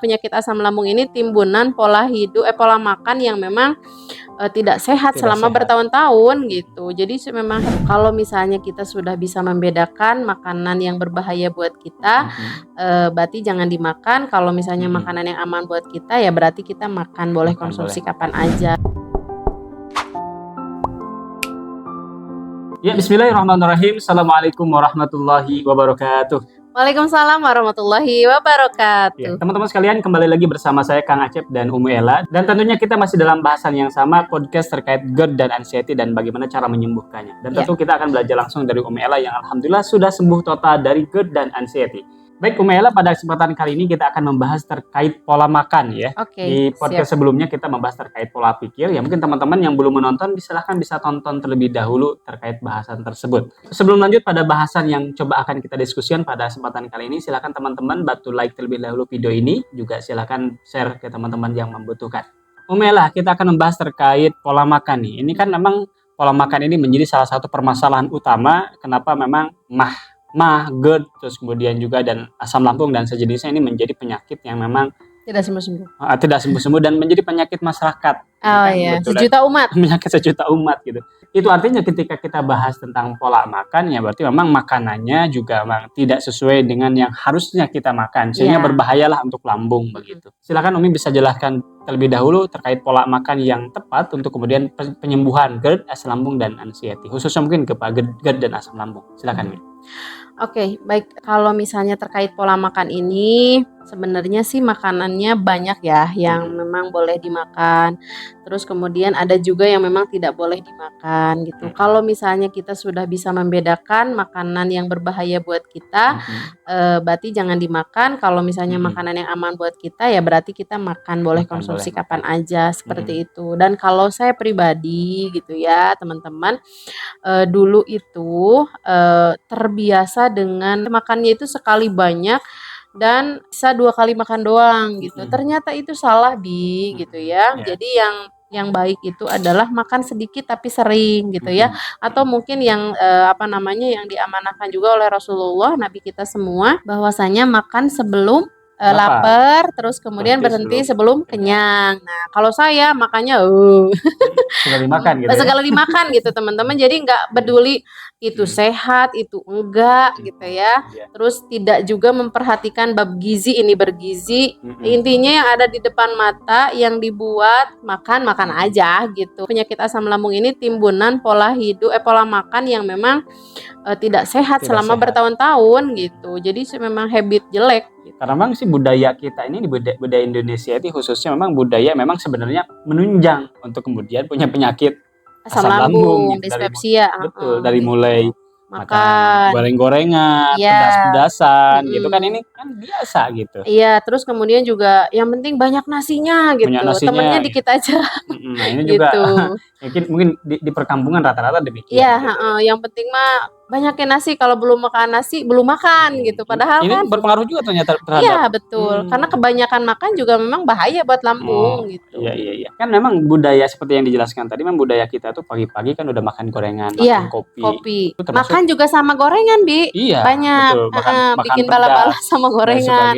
Penyakit asam lambung ini timbunan pola makan yang memang tidak sehat selama bertahun-tahun gitu. Jadi memang kalau misalnya kita sudah bisa membedakan makanan yang berbahaya buat kita, berarti jangan dimakan. Kalau misalnya makanan yang aman buat kita, ya berarti kita makan, boleh konsumsi kapan aja. Ya, bismillahirrahmanirrahim. Assalamualaikum warahmatullahi wabarakatuh. Waalaikumsalam warahmatullahi wabarakatuh. Ya, teman-teman sekalian, kembali lagi bersama saya Kang Acep dan Umu Ella. Dan tentunya kita masih dalam bahasan yang sama, podcast terkait GERD dan anxiety dan bagaimana cara menyembuhkannya. Dan tentu kita akan belajar langsung dari Umu Ella yang alhamdulillah sudah sembuh total dari GERD dan anxiety. Baik Umu Ella, pada kesempatan kali ini kita akan membahas terkait pola makan ya. Di podcast sebelumnya kita membahas terkait pola pikir. Ya mungkin teman-teman yang belum menonton silahkan bisa tonton terlebih dahulu terkait bahasan tersebut. Sebelum lanjut pada bahasan yang coba akan kita diskusikan pada kesempatan kali ini, silahkan teman-teman bantu like terlebih dahulu video ini. Juga silahkan share ke teman-teman yang membutuhkan. Umu Ella, kita akan membahas terkait pola makan nih. Ini kan memang pola makan ini menjadi salah satu permasalahan utama kenapa memang GERD, terus kemudian juga dan asam lambung dan sejenisnya ini menjadi penyakit yang memang tidak sembuh-sembuh dan menjadi penyakit masyarakat. Sejuta umat. Penyakit sejuta umat gitu. Itu artinya ketika kita bahas tentang pola makan, ya berarti memang makanannya juga memang tidak sesuai dengan yang harusnya kita makan, sehingga berbahayalah untuk lambung begitu. Silakan Umi bisa jelaskan terlebih dahulu terkait pola makan yang tepat untuk kemudian penyembuhan GERD, asam lambung dan anxiety, khususnya mungkin kepada GERD dan asam lambung. Silakan Umi. Oke, baik. Kalau misalnya terkait pola makan ini, sebenarnya sih makanannya banyak ya yang memang boleh dimakan. Terus kemudian ada juga yang memang tidak boleh dimakan gitu. Kalau misalnya kita sudah bisa membedakan makanan yang berbahaya buat kita, berarti jangan dimakan. Kalau misalnya makanan yang aman buat kita, ya berarti kita makan, boleh konsumsi kapan aja, seperti itu. Dan kalau saya pribadi gitu ya teman-teman, dulu itu terbiasa dengan makannya itu sekali banyak dan bisa 2 kali makan doang gitu. Ternyata itu salah gitu ya. Jadi yang baik itu adalah makan sedikit tapi sering gitu ya. Atau mungkin yang yang diamanahkan juga oleh Rasulullah, Nabi kita semua, bahwasanya makan sebelum lapar, terus kemudian berhenti sebelum kenyang. Nah, kalau saya makannya segala dimakan gitu teman-teman. Jadi nggak peduli itu sehat, itu enggak gitu ya. Terus tidak juga memperhatikan bab gizi, ini bergizi. Intinya yang ada di depan mata yang dibuat makan aja gitu. Penyakit asam lambung ini timbunan pola makan yang memang tidak sehat selama bertahun-tahun gitu. Jadi memang habit jelek gitu. Karena memang sih budaya kita ini, budaya Indonesia itu khususnya memang budaya memang sebenarnya menunjang untuk kemudian punya penyakit asam lambung, dispepsia. Dari mulai makan goreng-gorengan, pedas-pedasan gitu kan, ini kan biasa gitu. Iya, terus kemudian juga yang penting banyak nasinya gitu. Temennya dikit aja. Nah, ini juga mungkin di perkampungan rata-rata demikian. Iya, yang penting mah banyakin nasi, kalau belum makan nasi belum makan gitu. Padahal ini kan berpengaruh juga ternyata terhadap. Iya, betul. Karena kebanyakan makan juga memang bahaya buat lambung gitu. Iya. Kan memang budaya seperti yang dijelaskan tadi, memang budaya kita tuh pagi-pagi kan udah makan gorengan, makan kopi. Makan juga sama gorengan, Bi. Iya, banyak. Betul. Bikin bala-bala sama gorengan.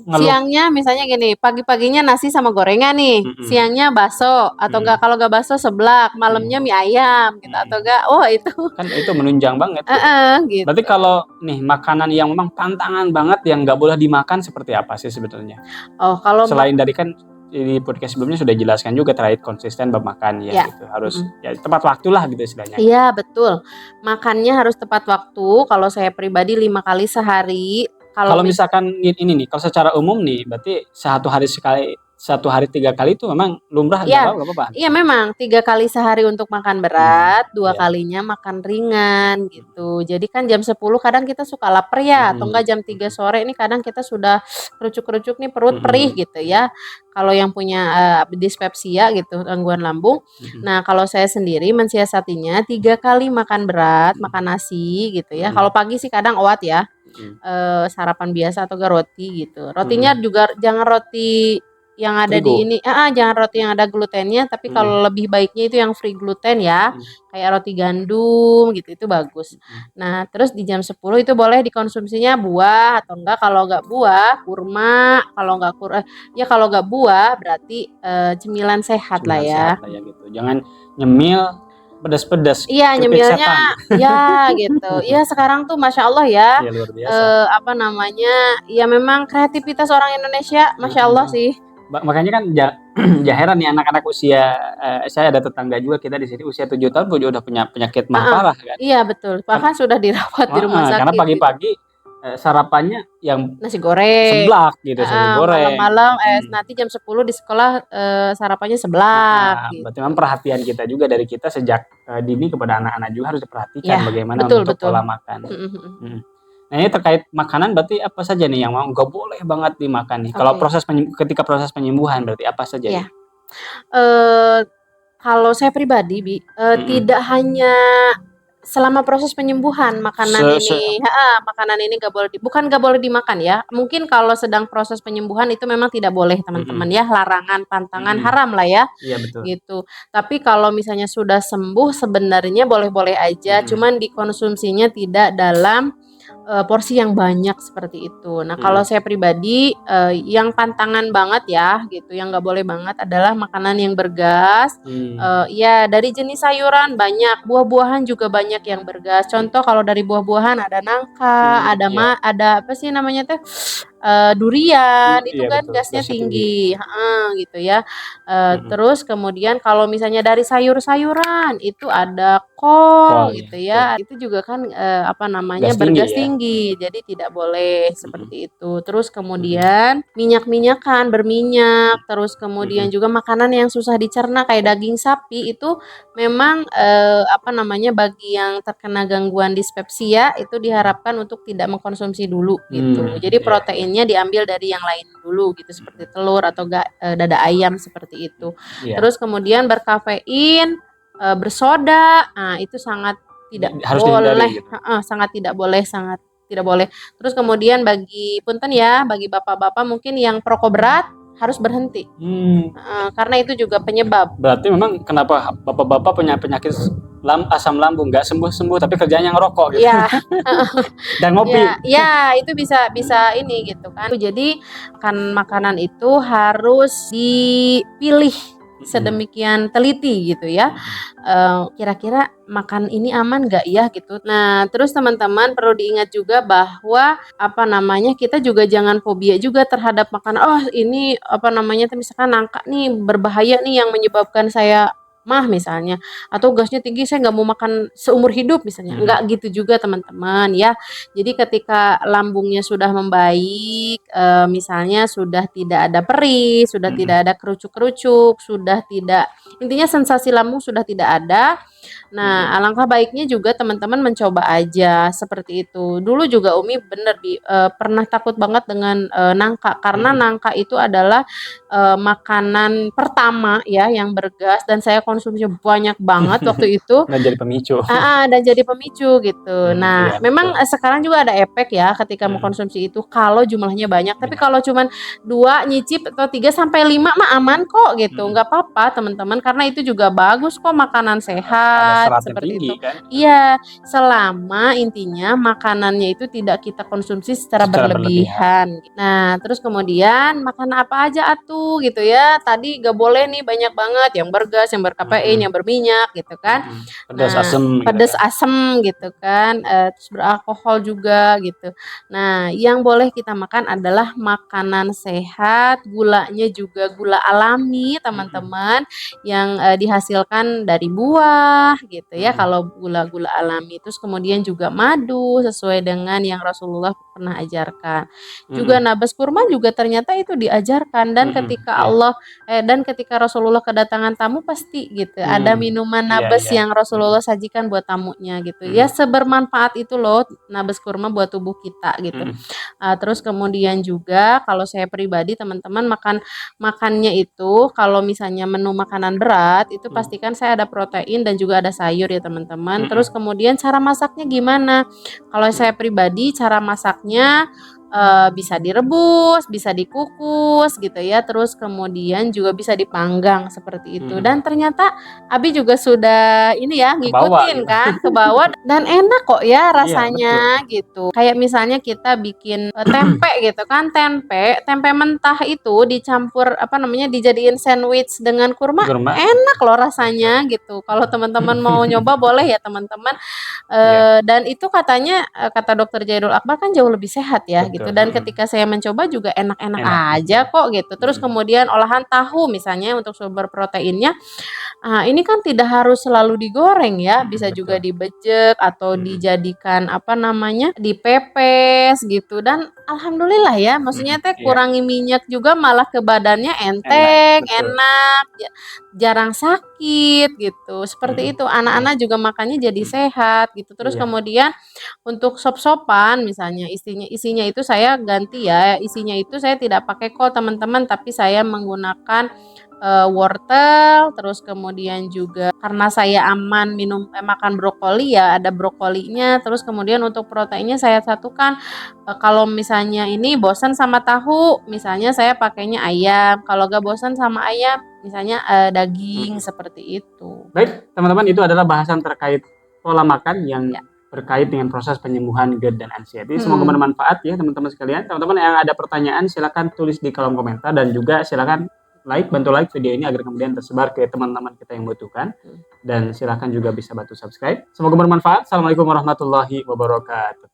Siangnya misalnya gini, pagi-paginya nasi sama gorengan nih. Siangnya bakso atau enggak, kalau enggak bakso seblak, malamnya mie ayam gitu atau enggak. Itu kan itu menunjang banget. Gitu. Berarti kalau nih makanan yang memang pantangan banget yang nggak boleh dimakan seperti apa sih sebetulnya? Kalau selain dari kan di podcast sebelumnya sudah jelaskan juga terkait konsisten bermakan gitu, harus tepat waktu lah gitu istilahnya. Iya, betul. Makannya harus tepat waktu. Kalau saya pribadi 5 kali sehari. Kalau misalkan ini nih, kalau secara umum nih, berarti 1 hari 3 kali itu memang lumrah, nggak apa-apa. Iya, memang 3 kali sehari untuk makan berat, 2 kalinya makan ringan gitu. Jadi kan jam 10 kadang kita suka lapar ya, atau enggak jam 3 sore ini kadang kita sudah kerucuk-kerucuk nih, perut perih gitu ya. Kalau yang punya dispepsia gitu, gangguan lambung. Nah, kalau saya sendiri mensiasatinya 3 kali makan berat, makan nasi gitu ya. Kalau pagi sih kadang oat ya. Sarapan biasa atau enggak roti gitu. Rotinya juga jangan roti yang ada Terigu. di ini, jangan roti yang ada glutennya, tapi kalau lebih baiknya itu yang free gluten ya, kayak roti gandum gitu, itu bagus. Nah, terus di jam 10 itu boleh dikonsumsinya buah atau enggak kalau enggak buah, kurma, kalau enggak ya kalau enggak buah berarti cemilan sehat lah Cemilan ya. sehat lah ya gitu. Jangan nyemil pedas-pedas, Iya, keripik nyemilnya setan. ya gitu. Iya, sekarang tuh Masya Allah ya, Ya luar biasa. apa namanya, ya memang kreativitas orang Indonesia, Masya Allah sih. Makanya kan ja heran nih anak-anak usia saya ada tetangga juga kita di sini usia 7 tahun udah punya penyakit mah Heeh, parah kan. iya betul, bahkan sudah dirawat di rumah Karena sakit gitu. pagi-pagi sarapannya yang Nasi goreng, seblak gitu, nasi goreng. malam-malam nanti jam 10 di sekolah sarapannya seblak Berarti gitu. memang perhatian kita juga dari kita sejak dini kepada anak-anak juga harus diperhatikan Ya, bagaimana betul untuk betul. pola makan. Nah ini terkait makanan berarti apa saja nih yang nggak boleh banget dimakan nih? Kalau ketika proses penyembuhan berarti apa saja Ya, nih? kalau saya pribadi, tidak hanya selama proses penyembuhan makanan ini nggak boleh bukan nggak boleh dimakan ya. Mungkin kalau sedang proses penyembuhan itu memang tidak boleh teman-teman ya, larangan, pantangan, haram lah ya, Iya betul. gitu. Tapi kalau misalnya sudah sembuh sebenarnya boleh-boleh aja, cuman dikonsumsinya tidak dalam porsi yang banyak seperti itu. Nah, kalau saya pribadi yang pantangan banget ya gitu, yang nggak boleh banget adalah makanan yang bergas. Ya dari jenis sayuran banyak, buah-buahan juga banyak yang bergas. Contoh kalau dari buah-buahan ada nangka, ada apa sih namanya tuh? Durian itu Iya kan betul, gasnya gasnya tinggi. tinggi, gitu ya. Terus kemudian kalau misalnya dari sayur-sayuran itu ada kol Kol ya, gitu betul. ya, itu juga kan apa namanya Gas tinggi bergas ya. tinggi, jadi tidak boleh seperti itu. Terus kemudian minyak-minyakan, berminyak, terus kemudian juga makanan yang susah dicerna kayak daging sapi itu memang apa namanya bagi yang terkena gangguan dispepsia itu diharapkan untuk tidak mengkonsumsi dulu gitu. Jadi proteinnya diambil dari yang lain dulu gitu seperti telur atau dada ayam seperti itu. Terus kemudian berkafein, bersoda, nah itu sangat tidak Harus boleh, dihindari gitu. sangat tidak boleh, sangat tidak boleh. Terus kemudian bagi punten ya, bagi bapak-bapak mungkin yang perokok berat harus berhenti. Karena itu juga penyebab. Berarti memang kenapa bapak-bapak punya penyakit asam lambung nggak sembuh-sembuh tapi kerjanya ngerokok gitu. Iya. Dan ngopi. Ya, itu bisa ini gitu kan. Jadi makanan itu harus dipilih sedemikian teliti gitu ya. Kira-kira makan ini aman nggak ya gitu. Nah, terus teman-teman perlu diingat juga bahwa apa namanya kita juga jangan fobia juga terhadap makanan. Oh ini apa namanya misalkan nangka nih berbahaya nih yang menyebabkan saya mah misalnya atau gasnya tinggi saya nggak mau makan seumur hidup misalnya nggak gitu juga teman-teman ya. Jadi ketika lambungnya sudah membaik misalnya sudah tidak ada perih, sudah tidak ada kerucuk-kerucuk, sudah tidak intinya sensasi lambung sudah tidak ada. Nah, alangkah baiknya juga teman-teman mencoba aja seperti itu. Dulu juga Umi bener pernah takut banget dengan nangka karena nangka itu adalah makanan pertama ya yang bergas dan saya konsumsi banyak banget waktu itu. Dan jadi pemicu. Dan jadi pemicu gitu. Nah, Iya, memang betul. sekarang juga ada efek ya ketika mengkonsumsi itu kalau jumlahnya banyak. Tapi kalau cuman 2 nyicip atau 3 sampai 5 mah aman kok gitu. Nggak apa-apa teman-teman karena itu juga bagus kok makanan sehat Ada serat yang seperti tinggi itu. kan. Iya, selama intinya makanannya itu tidak kita konsumsi secara berlebihan. Nah, terus kemudian makan apa aja atuh gitu ya. Tadi gak boleh nih banyak banget yang bergas, yang berkafein, yang berminyak gitu kan. Pedas Nah, asem pedas gitu kan. asem gitu kan, terus beralkohol juga gitu. Nah, yang boleh kita makan adalah makanan sehat, gulanya juga gula alami teman-teman, yang dihasilkan dari buah gitu ya kalau gula-gula alami. Terus kemudian juga madu sesuai dengan yang Rasulullah pernah ajarkan. Juga nabas kurma juga ternyata itu diajarkan dan ketika ketika Rasulullah kedatangan tamu pasti gitu ada minuman nabas yang Rasulullah sajikan buat tamunya gitu. Ya sebermanfaat itu loh nabas kurma buat tubuh kita gitu. Terus kemudian juga kalau saya pribadi teman-teman makannya itu kalau misalnya menu makanan berat itu pastikan saya ada protein dan juga ada sayur ya teman-teman. Terus kemudian cara masaknya gimana? Kalau saya pribadi cara masaknya bisa direbus, bisa dikukus gitu ya, terus kemudian juga bisa dipanggang seperti itu. Dan ternyata Abi juga sudah ini ya Kebawa ngikutin gitu. kan, ke bawah dan enak kok ya Iya, betul. rasanya gitu. Kayak misalnya kita bikin tempe gitu kan, tempe mentah itu dicampur apa namanya dijadiin sandwich dengan kurma, Kurma. enak loh rasanya gitu. Kalau teman-teman mau nyoba boleh ya teman-teman. Iya, Dan itu katanya, kata Dokter Jairul Akbar kan jauh lebih sehat ya gitu, betul. dan ketika saya mencoba juga enak-enak Enak, aja betul. kok gitu. Terus kemudian olahan tahu misalnya untuk sumber proteinnya, ini kan tidak harus selalu digoreng ya, bisa juga Betul. dibejek atau dijadikan apa namanya, dipepes gitu dan alhamdulillah ya, maksudnya teh Iya, kurangi minyak juga malah ke badannya enak, enteng, betul. enak, jarang sakit gitu, seperti itu. Iya, Anak-anak juga makannya jadi sehat gitu. Terus iya. kemudian untuk sop-sopan misalnya isinya itu saya ganti ya, isinya itu saya tidak pakai kol teman-teman, tapi saya menggunakan, wortel, terus kemudian juga karena saya aman makan brokoli ya ada brokolinya, terus kemudian untuk proteinnya saya satukan, kalau misalnya ini bosan sama tahu, misalnya saya pakainya ayam, kalau gak bosan sama ayam, misalnya, daging, seperti itu. Baik, teman-teman, itu adalah bahasan terkait pola makan yang Ya. berkait dengan proses penyembuhan GERD dan anxiety. Semoga Mhm. bermanfaat ya teman-teman sekalian. Teman-teman yang ada pertanyaan silakan tulis di kolom komentar dan juga silakan bantu like video ini agar kemudian tersebar ke teman-teman kita yang membutuhkan. Dan silakan juga bisa bantu subscribe. Semoga bermanfaat. Assalamualaikum warahmatullahi wabarakatuh.